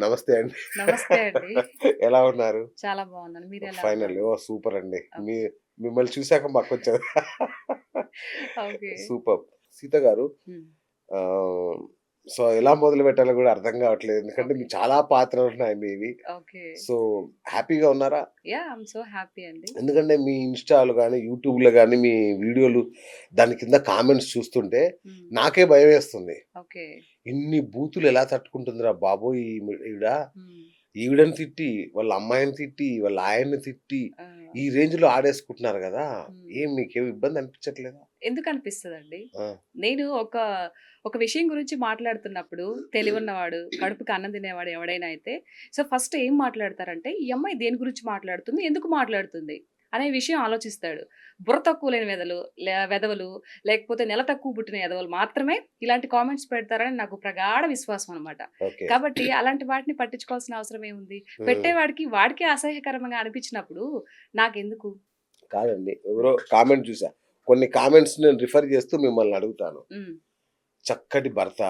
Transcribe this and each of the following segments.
నమస్తే అండి. నమస్తే అండి. ఎలా ఉన్నారు? చాలా బాగున్నాను. మీరెలా ఫైనల్లీ ఉన్నారు? ఓహ్! సూపర్ అండి. ఓకే. మిమ్మల్ని చూసాక మాకొంచెం ఓకే. సూపర్బ్. సీత గారు హ్మ్. ఆహ్, సో, ఎలా మొదలుపెట్టాలో గూడా అర్థం గావట్లేదు. ఎందుకంటే ఓకే. మీ చాలా పాత్రలున్నాయి మీవి. ఓకే. సో, హ్యాపీగా ఉన్నారా? యాహ్! ఐయామ్ సో హ్యాపీ అండి. ఎందుకంటే మీ ఇన్‌స్టాలో గాని, యూట్యూబ్‌లో గాని మీ వీడియోలు దాని కింద కామెంట్స్ చూస్తుంటే హ్మ్. నాకే భయమేస్తుంది. ఓకే. ఇన్ని బూతులు ఎలా తట్టుకుంటుందిరా బాబోయ్! ఈవిడ హ్మ్. ఈవిడని తిట్టి, వాళ్ళ అమ్మాయిని తిట్టి, వాళ్ళ ఆయన్ని తిట్టి, ఆ! ఈ రేంజ్‌లో ఆడేసుకుంటున్నారు గదా! హ్మ్. ఏం మీకేమి ఇబ్బంది అనిపించట్లేదా? ఎందుకనిపిస్తదండి? ఆ! నేను ఒక విషయం గురించి మాట్లాడుతున్నప్పుడు తెలివున్నవాడు, కడుపుకి అన్నం తినేవాడు ఎవడైనా అయితే, సో, ఫస్ట్ ఏం మాట్లాడతారంటే, ఈ అమ్మాయి దేని గురించి మాట్లాడుతుంది? ఎందుకు మాట్లాడుతుంది? అనే విషయం ఆలోచిస్తాడు. బుర్ర తక్కువ లేని వెధవలు, లేకపోతే నెల తక్కువ పుట్టిన ఎదవలు మాత్రమే ఇలాంటి కామెంట్స్ పెడతారని నాకు ప్రగాఢ విశ్వాసం అనమాట. ఓకే. కాబట్టి అలాంటి వాటిని పట్టించుకోవాల్సిన అవసరం ఏముంది? హ్మ్. పెట్టేవాడికి వాడికే అసహ్యకరంగా అనిపించినప్పుడు నాకెందుకు? కాదండి. ఎవరో కామెంట్ చూసా. కొన్ని కామెంట్స్ నేను రిఫర్ చేస్తూ మిమ్మల్ని అడుగుతాను. హ్మ్. చక్కటి భర్త,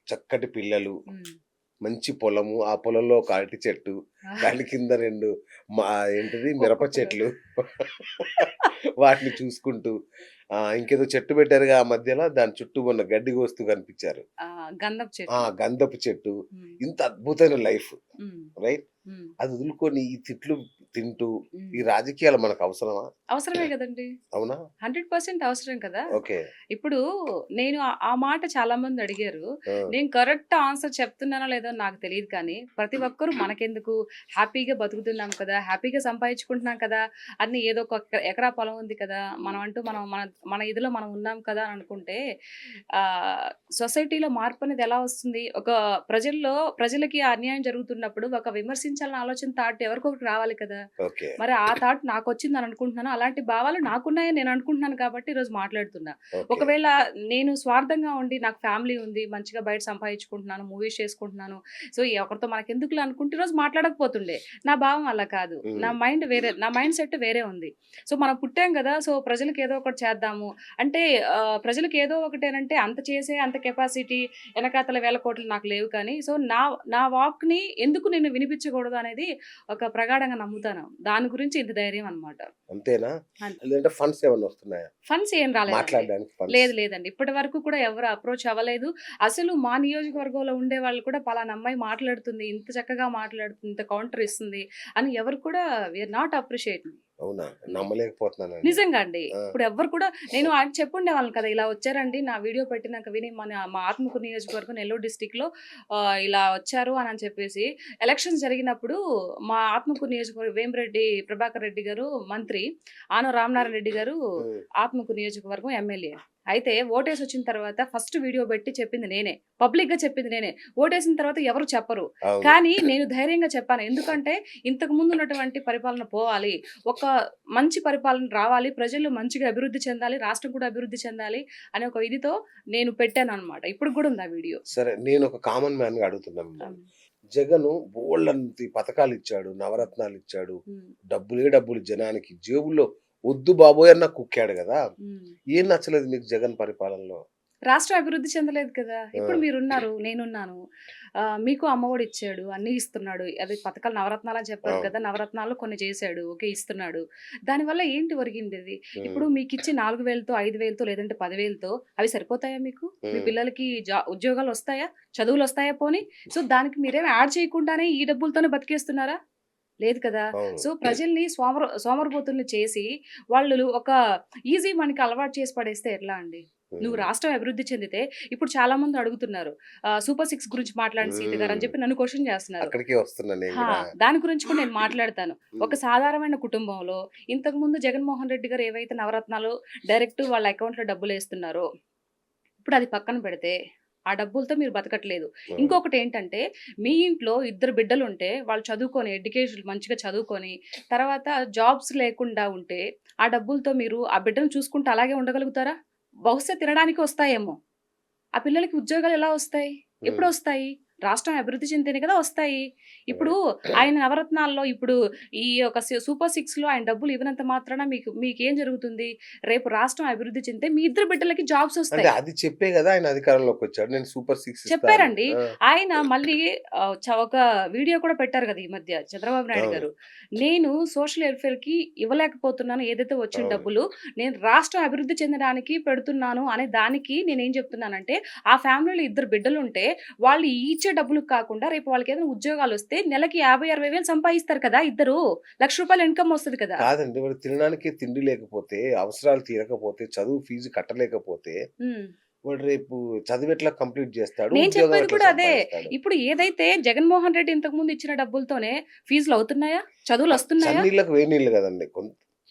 చక్కటి పిల్లలు, హ్మ్. మంచి పొలము, ఆ పొలంలో ఒక అరటి చెట్టు, దాని కింద 2 మా ఏంటిది మిరప ఒక్కొక్కరు చెట్లు. వాటిని చూసుకుంటూ ఇంకేదో చెట్టు పెట్టారుగా ఆ మధ్యలో దాని చుట్టూ ఉన్న గడ్డి కోస్తూ కనిపించారు. గంధపు చెట్లు. గంధపు చెట్టు. హ్మ్. ఇంత అద్భుతమైన లైఫ్. హ్మ్. రైట్? హ్మ్. అది వదులుకొని ఈ తిట్లు తింటూ ఈ హ్మ్. రాజకీయాలు మనకు అవసరమా? అవసరమే గదండీ! అవునా? 100% అవసరం కదా! ఓకే. ఇప్పుడు నేను ఆ మాట చాలామంది అడిగారు. ఆ! నేను కరెక్ట్ ఆన్సర్ చెప్తున్నానో లేదో నాకు తెలీదు కానీ, ప్రతి ఒక్కరు మనకెందుకు హ్యాపీగా బతుకుతున్నాం కదా! హ్యాపీగా సంపాదించుకుంటున్నాం కదా! అని ఏదో ఒక ఎకరా పొలం ఉంది కదా! మనం మన మన ఇదిలో మనం ఉన్నాం కదా! అని అనుకుంటే సొసైటీలో మార్పనేది ఎలా వస్తుంది? ప్రజలకి అన్యాయం జరుగుతున్నప్పుడు ఒక విమర్శించాలన్న ఆలోచన థాట్ ఎవరికొకరికి రావాలి కదా! ఓకే. మరి ఆ థాట్ నాకొచ్చిందని అనుకుంటున్నాను. అలాంటి భావాలు నాకున్నాయని నేను అనుకుంటున్నాను కాబట్టి ఈరోజు మాట్లాడుతున్నా. ఓకే. ఒకవేళ నేను స్వార్థంగా ఉండి నాకు ఫ్యామిలీ ఉంది. మంచిగా బయట సంపాదించుకుంటున్నాను. మూవీస్ చేసుకుంటున్నాను. సో, ఎవరితో మనకెందుకులే అనుకుంటే ఈరోజు మాట్లాడకపోతుండే. నా భావం అలా కాదు. హ్మ్. నా మైండ్ సెట్ వేరే ఉంది. సో, మనం పుట్టాం గదా! సో, ప్రజలకి ఏదో ఒకటి చేద్దాము. అంటే ప్రజలకి ఏదో ఒకటేనంటే అంత చేసే అంత కెపాసిటీ ఎనకాతల వేల కోట్లు నాకు లేవు కానీ, సో, నా వాక్‌ని ఎందుకు నేను వినిపించకూడదు అనేది ఒక ప్రగాఢంగా నమ్ముతాను. దాని గురించి ఇంత ధైర్యం అన్నమాట. అంతేనా? అంతే. లేదంటే ఫండ్స్ ఏమన్నా వస్తున్నాయా? ఫండ్స్ ఏం రాలేదండి. మాట్లాడడానికి ఫండ్స్. లేదండి. ఇప్పటి వరకు కూడా ఎవరు అప్రోచ్ అవ్వలేదు. అసలు మా నియోజకవర్గంలో ఉండేవాళ్ళు కూడా పలానా అమ్మాయి మాట్లాడుతుంది. ఇంత చక్కగా మాట్లాడుతుంది. ఇంత కౌంటర్ ఇస్తుంది అని ఎవరు కూడా వి ఆర్ నాట్ అప్రిషియేటింగ్. అవునా? హ్మ్. నమ్మలేకపోతున్నానండి. నిజంగా అండి. ఆ! ఇప్పుడు ఎవ్వరు కూడా నేను ఆయన చెప్పుండేవాళ్ళని కదా! ఇలా వచ్చారండి నా వీడియో పెట్టినాక విని మా ఆత్మకూరు నియోజకవర్గం నెల్లూరు డిస్ట్రిక్ట్‌లో ఇలా వచ్చారు అని చెప్పేసి ఎలక్షన్స్ జరిగినప్పుడు మా ఆత్మకూరు నియోజకవర్గం వేమిరెడ్డి ప్రభాకర్ రెడ్డి గారు మంత్రి, ఆనం రామనారాయణ రెడ్డి గారు హ్మ్. ఆత్మకూరు నియోజకవర్గం ఎమ్మెల్యే. అయితే ఓటేసొచ్చిన తర్వాత ఫస్ట్ వీడియో పెట్టి చెప్పింది నేనే. పబ్లిక్‌గా చెప్పింది నేనే. ఓటేసిన తర్వాత ఎవరు చెప్పరు. అవును. కానీ నేను ధైర్యంగా చెప్పాను. ఎందుకంటే ఇంతకు ముందు ఉన్నటువంటి పరిపాలన పోవాలి. ఒక మంచి పరిపాలన రావాలి. ప్రజలు మంచిగా అభివృద్ధి చెందాలి. రాష్ట్రం కూడా అభివృద్ధి చెందాలి అనే ఒక ఇదితో నేను పెట్టాననమాట. ఇప్పటికి గూడా ఉంది ఆ వీడియో. సరే నేనొక కామన్ మ్యాన్‌గా అడుగుతున్నా మిమ్మల్ని. హ్మ్. జగను బోలెడంత పథకాలిచ్చాడు, నవరత్నాలిచ్చాడు, హ్మ్. డబ్బులే డబ్బులు జనానికి జేబుల్లో ఒద్దు బాబోయ్ అన్న కుక్కాడు గదా! హ్మ్. ఏం నచ్చలేదు మీకు జగన్ పరిపాలనలో? రాష్ట్రం అభివృద్ధి చెందలేదు కదా! ఆ! ఇప్పుడు మీరున్నారు, నేనున్నాను. మీకు అమ్మఒడి ఇచ్చాడు, అన్నీ ఇస్తున్నాడు. అదే పథకాలు నవరత్నాలని చెప్పారు అవును. కదా! నవరత్నాల్లో కొన్ని చేశాడు. ఓకే. ఇస్తున్నాడు. దానివల్ల ఏంటి ఒరిగిండేది? హ్మ్. ఇప్పుడు మీకిచ్చే 4,000తో, 5,000తో లేదంటే 10,000తో అవి సరిపోతాయా మీకు? మీ హ్మ్. పిల్లలకి ఉద్యోగాలొస్తాయా? చదువులొస్తాయా పోనీ? సో, దానికి మీరేమి యాడ్ చేయకుండానే ఈ డబ్బులతోనే బతికేస్తున్నారా? లేదు కదా! అవును. సో, ప్రజల్ని సోమరిపోతుల్ని చేసి, వాళ్ళు ఒక ఈజీ మనీకి అలవాటు చేసి పడేస్తే ఎట్లా అండి? నువ్వు హ్మ్. రాష్ట్రం అభివృద్ధి చెందితే ఇప్పుడు చాలామంది అడుగుతున్నారు. సూపర్ సిక్స్ గురించి మాట్లాడండి సీత గారు అని హ్మ్. చెప్పి నన్ను క్వెషన్ చేస్తున్నారు. అక్కడికే వస్తున్నా నేను ఆ! గూడా. దాని గురించి కూడా నేను మాట్లాడతాను. హ్మ్. ఒక సాధారణమైన కుటుంబంలో ఇంతకుముందు జగన్మోహన్ రెడ్డి గారు ఏవైతే నవరత్నాలు డైరెక్ట్ వాళ్ళ అకౌంట్‌లో డబ్బులేస్తున్నారో ఇప్పుడు అది పక్కన పెడితే, ఆ డబ్బులతో మీరు బతకట్లేదు. అవును. ఇంకొకటేంటంటే, మీ ఇంట్లో ఇద్దరు బిడ్డలుంటే, వాళ్ళు చదువుకొని ఎడ్యుకేషన్ మంచిగా చదువుకొని, తర్వాత జాబ్స్ లేకుండా ఉంటే, ఆ డబ్బులతో మీరు ఆ బిడ్డను చూసుకుంటూ అలాగే ఉండగలుగుతారా? బహుశా తినడానికి వస్తాయేమో! ఆ పిల్లలకి ఉద్యోగాలెలా వస్తాయి? హ్మ్. ఎప్పుడొస్తాయి? రాష్ట్రం అభివృద్ధి చెందితేనే కదా వస్తాయి. ఇప్పుడు ఆయన నవరత్నాల్లో ఇప్పుడు ఈ యొక్క సూపర్ 6లో ఆయన డబ్బులు ఇవ్వనంత మాత్రాన మీకేం జరుగుతుంది? రేపు రాష్ట్రం అభివృద్ధి చెందితే మీ ఇద్దరు బిడ్డలకి జాబ్స్ అంటే వస్తాయి. అది చెప్పే కదా ఆయన అధికారంలోకి వచ్చాడు. నేను సూపర్ 6 ఇస్తా అని. చెప్పారండి. ఆ! ఆయన మళ్ళీ ఒక వీడియో కూడా పెట్టారు కదా! ఈ మధ్య చంద్రబాబు నాయుడు అవును. గారు. నేను సోషల్ వెల్‌ఫేర్‌కి ఇవ్వలేకపోతున్నాను ఏదైతే వచ్చిన అవును. డబ్బులు, నేను రాష్ట్రం అభివృద్ధి చెందడానికి పెడుతున్నాను అనే దానికి నేనేం చెప్తున్నానంటే, ఆ ఫ్యామిలీలో ఇద్దరు బిడ్డలుంటే, వాళ్ళు ఇచ్చే డబ్బులకు కాకుండా రేపు వాళ్ళకేదైనా ఉద్యోగాలొస్తే నెలకి 50, 60 వేలు సంపాదిస్తారు కదా ఇద్దరు. ₹1,00,000 ఇన్‌కమ్ వస్తది కదా! కాదండి. వాడు తినడానికి తిండి లేకపోతే, అవసరాలు తీరకపోతే, చదువు ఫీజు కట్టలేకపోతే, హ్మ్. వాడు రేపు చదువెట్లా కంప్లీట్ చేస్తాడు? నేను ఉద్యోగం చెప్పేది ఎట్లా కూడా అదే. సంపాదిస్తాడు? ఇప్పుడు ఏదైతే జగన్మోహన్ రెడ్డి ఇంతకుముందు ఇచ్చిన డబ్బులతోనే ఫీజులవుతున్నాయా? చదువులొస్తున్నాయా? చన్నీళ్ళకి వేడి నీళ్ళు గదండీ.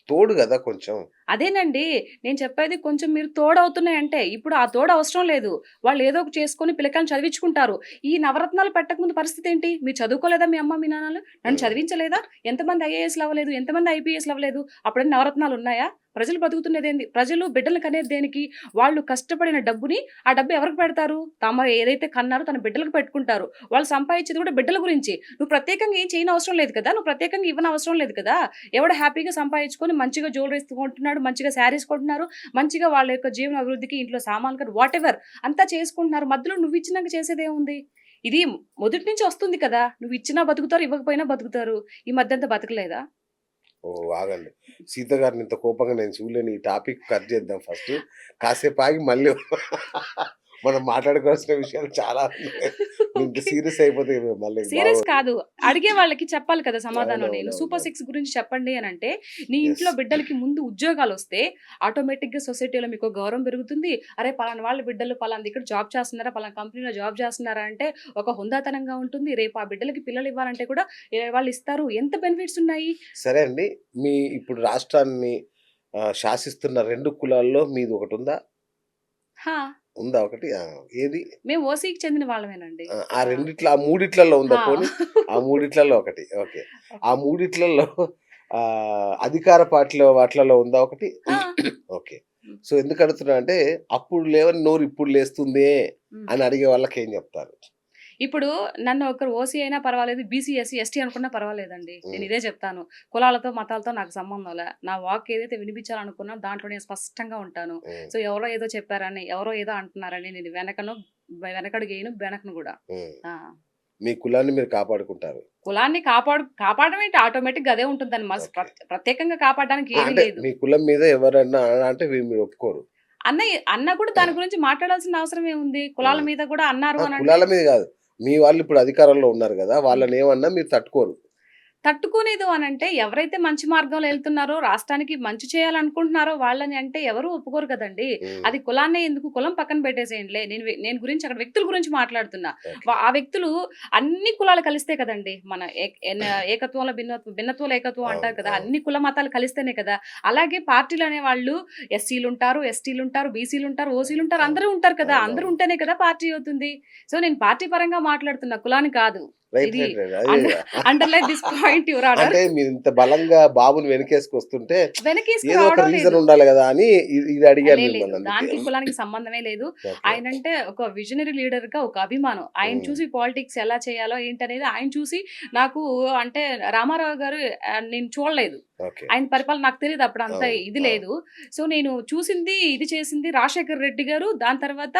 తోడు గదా కొంచెం. అదేనండి. నేను చెప్పేది కొంచెం మీరు తోడవుతున్నాయంటే, ఇప్పుడు ఆ తోడు అవసరం లేదు. వాళ్ళు ఏదో ఒకటి చేసుకొని పిల్లకాయలని చదివించుకుంటారు. ఈ నవరత్నాలు పెట్టకముందు పరిస్థితేంటి? మీరు చదువుకోలేదా మీ అమ్మ, మీ నాన్నలు? నన్ను హ్మ్. చదివించలేదా? ఎంతమంది ఐఏఎస్‌లు అవ్వలేదు? ఎంతమంది ఐపీఎస్‌లు అవ్వలేదు? అప్పుడేం నవరత్నాలున్నాయా? ప్రజలు బతుకుతున్నదేంది? ప్రజలు బిడ్డలను కనేది దేనికి? వాళ్ళు కష్టపడిన డబ్బుని, ఆ డబ్బు ఎవరికి పెడతారు? తమ ఏదైతే కన్నారో తన బిడ్డలకు పెట్టుకుంటారు. వాళ్ళు సంపాదించేది కూడా బిడ్డల గురించి. నువ్వు ప్రత్యేకంగా ఏం చేయనవసరం లేదు కదా! నువ్వు ప్రత్యేకంగా ఇవ్వనవసరం లేదు కదా! ఎవడు హ్యాపీగా సంపాదించుకొని మంచిగా జ్యువెలరీస్ కొంటున్నాడు, మంచిగా శారీస్ కొంటున్నారు, మంచిగా వాళ్ళ యొక్క జీవన అభివృద్ధికి ఇంట్లో సామాన్లు కానీ వాటెవర్ అంతా చేసుకుంటున్నారు. మధ్యలో నువ్విచ్చినాక చేసేదేముంది? ఇది మొదటి నుంచి వస్తుంది కదా! నువ్విచ్చినా బతుకుతారు, ఇవ్వకపోయినా బతుకుతారు. ఈ మధ్యంతా బతకలేదా? ఓహ్! ఆగండి. సీత గారిని ఇంత కోపంగా నేను చూడలేను. ఈ టాపిక్ కట్ చేద్దాం ఫస్ట్. కాసేపు ఆగి మళ్ళీ మనం మాట్లాడుకోవాల్సిన విషయాలు చాలా ఉన్నాయి. ఇంత ఓకే. సీరియస్ అయిపోతే మళ్ళీ సీరియస్ బాగోదు. కాదు. అడిగే వాళ్ళకి చెప్పాలి కదా సమాధానం నేను. సూపర్ అవునవునవునవును. 6 గురించి చెప్పండి అనంటే, నీ యెస్. ఇంట్లో బిడ్డలకి ముందు ఉద్యోగాలొస్తే ఆటోమేటిక్‌గా సొసైటీలో మీకో గౌరవం పెరుగుతుంది. అరే! పలానా వాళ్ళ బిడ్డలు పలానా దగ్గర జాబ్ చేస్తున్నారా, పలానా కంపెనీలో జాబ్ చేస్తున్నారా అంటే ఒక హుందాతనంగా ఉంటుంది. రేపు ఆ బిడ్డలకి పిల్లలివ్వాలంటే కూడా వాళ్ళిస్తారు. ఎంత బెనిఫిట్స్ ఉన్నాయి. సరే అండి. మీ ఇప్పుడు రాష్ట్రాన్ని శాసిస్తున్న 2 కులాల్లో మీదొకటుందా? హా! ఉందా ఒకటి? ఆ! ఏది? మేము ఓసీకి చెందిన వాళ్ళమేనండి. ఆ ఆ! రెండిట్లో ఆ మూడిట్లలో ఉందా ఆ! పోనీ? ఆ మూడిట్లలో ఒకటి. ఓకే. ఆ ఓకే. మూడిట్లలో అధికార పార్టీలో వాటిలలో ఉందా ఒకటి? ఆ! ఓకే. హ్మ్. సో, ఎందుకు అడుగుతున్నా అంటే, అప్పుడు లేవని నోరు ఇప్పుడు లేస్తుందే హ్మ్. అని అడిగే వాళ్ళకేం జెప్తారు? ఇప్పుడు నన్ను ఒకరు ఓసీ అయినా పర్వాలేదు, బీసీ, ఎస్సీ, ఎస్టీ అనుకున్నా పర్వాలేదండి. నేను హ్మ్. ఇదే చెప్తాను. కులాలతో, మతాలతో నాకు సంబంధంలే. నా వాక్ ఏదైతే వినిపించాలనుకున్నానో దాంట్లో నేను స్పష్టంగా ఉంటాను. హ్మ్. సో, ఎవరో ఏదో చెప్పారని, ఎవరో ఏదో అంటున్నారని నేను వెనకడుగేయను, బెనకను గూడా. హ్మ్. ఆ! మీ కులాన్ని మీరు కాపాడుకుంటారు. కులాన్ని కాపాడడం ఏంటి ఆటోమేటిక్‌గా అదే ఉంటుందని ఓకే. ప్రత్యేకంగా కాపాడడానికి ఏమీ అంటే లేదు. మీ కులం మీద ఎవరన్నా అంటే మీరు ఒప్పుకోరు. అన్న కూడా దాని గురించి మాట్లాడాల్సిన అవసరం ఏముంది? కులాల హ్మ్. మీద కూడా అన్నారు ఆ! అనంటే కులాల మీద గాదు. మీ వాళ్ళిప్పుడు అధికారంలో ఉన్నారు గదా! హ్మ్. వాళ్ళనేమన్నా మీరు తట్టుకోరు. తట్టుకునేదు అనంటే ఎవరైతే మంచి మార్గంలో ఎళ్తున్నారో, రాష్ట్రానికి మంచి చేయాలనుకుంటున్నారో వాళ్ళని అంటే ఎవరు ఒప్పుకోరు కదండీ! హ్మ్. అది కులాన్నే ఎందుకు కులం పక్కన పెట్టేసేయండిలే. నేను గురించి అక్కడ వ్యక్తుల గురించి మాట్లాడుతున్నా. ఓకే. ఆ వ్యక్తులు అన్ని కులాలు కలిస్తే కదండీ! మన ఏకత్వంలో భిన్నత్వంలో ఏకత్వం అవును. అంటారు కదా! అవును. అన్ని కుల మతాలు కలిస్తేనే కదా! అలాగే పార్టీలనే వాళ్ళు ఎస్సీలుంటారు, ఎస్టీలుంటారు, బీసీలుంటారు, ఓసీలుంటారు అవును. అందరూ ఉంటారు కదా! అందరూ అవునవును. ఉంటేనే కదా పార్టీ అవుతుంది. సో, నేను పార్టీ పరంగా మాట్లాడుతున్నా కులాన్ని కాదు. రైట్. ఇది రైట్. రైట్. అండ అదే underline this point your honour. అంటే మీరింత బలంగా బాబుని వెనకేసుకొస్తుంటే, వెనకేసుకు ఏదో ఒక రావడం రీజన్ లేదు. ఉండాలి గదా! అని ఇది అడిగాను లేదు. మిమ్మల్ని అందుకే. దానికి కులానికి సంబంధమే లేదు. ఓకే. ఆయనంటే ఒక విజనరీ లీడర్‌గా ఒక అభిమానం. ఆయన హ్మ్. చూసి పాలిటిక్స్ ఎలా చేయాలో ఏంటనేది ఆయన చూసి నాకు అంటే రామారావు గారు నేను చూడలేదు. ఓకే. ఆయన పరిపాలన నాకు తెలీదు అప్పుడంత అవును. ఇది అవును. లేదు. సో, నేను చూసింది, ఇది చేసింది రాజశేఖర్ రెడ్డి గారు, దాని తర్వాత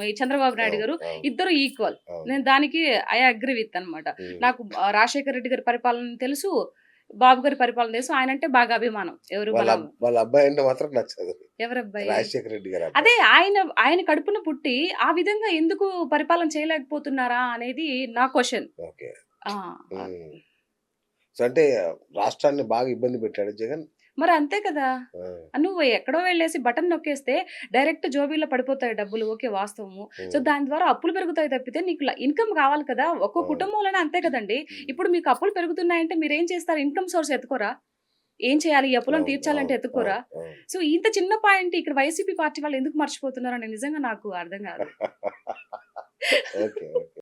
ఈ చంద్రబాబు నాయుడు అవును. గారు అవును. ఇద్దరు ఈక్వల్. అవును. నేను దానికి ఐ అగ్రీ విత్ అనమాట. హ్మ్. నాకు రాజశేఖర్ రెడ్డి గారి పరిపాలన తెలుసు. బాబు గారి పరిపాలన తెలుసు. ఆయనంటే బాగా అభిమానం. ఎవరు వాళ్ళ మన వాళ్ళ అబ్బాయంటే మాత్రం నచ్చదు. ఎవరబ్బాయి? రాజశేఖర రెడ్డి గారి అదే అబ్బాయి. ఆయన కడుపున పుట్టి, ఆ విధంగా ఎందుకు పరిపాలన చేయలేకపోతున్నారా అనేది నా క్వెషన్. ఓకే. ఆ! హ్మ్. సో, అంటే రాష్ట్రాన్ని బాగా ఇబ్బంది పెట్టాడు జగన్. మరి అంతే కదా! ఆ! నువ్వు ఎక్కడో వెళ్ళేసి బటన్ నొక్కేస్తే డైరెక్ట్ జోబీలో పడిపోతాయి డబ్బులు. ఓకే వాస్తవము. సో, హ్మ్. దాని ద్వారా అప్పులు పెరుగుతాయి తప్పితే నీకు ఇన్‌కమ్ కావాలి కదా! ఒక్కో అవును. కుటుంబంలోనే అంతే కదండీ! హ్మ్. ఇప్పుడు మీకు అప్పులు పెరుగుతున్నాయంటే మీరేం చేస్తారు? ఇన్‌కమ్ సోర్స్ ఎతుక్కోరా? ఏం చేయాలి? ఈ అప్పులను అవును. తీర్చాలంటే అవును. ఎతుక్కోరా? అవును. అవును. సో, ఇంత చిన్న పాయింట్ ఇక్కడ వైసీపీ పార్టీ వాళ్ళు ఎందుకు మర్చిపోతున్నారని నిజంగా నాకు అర్థం కాదు. ఓకే. ఓకే.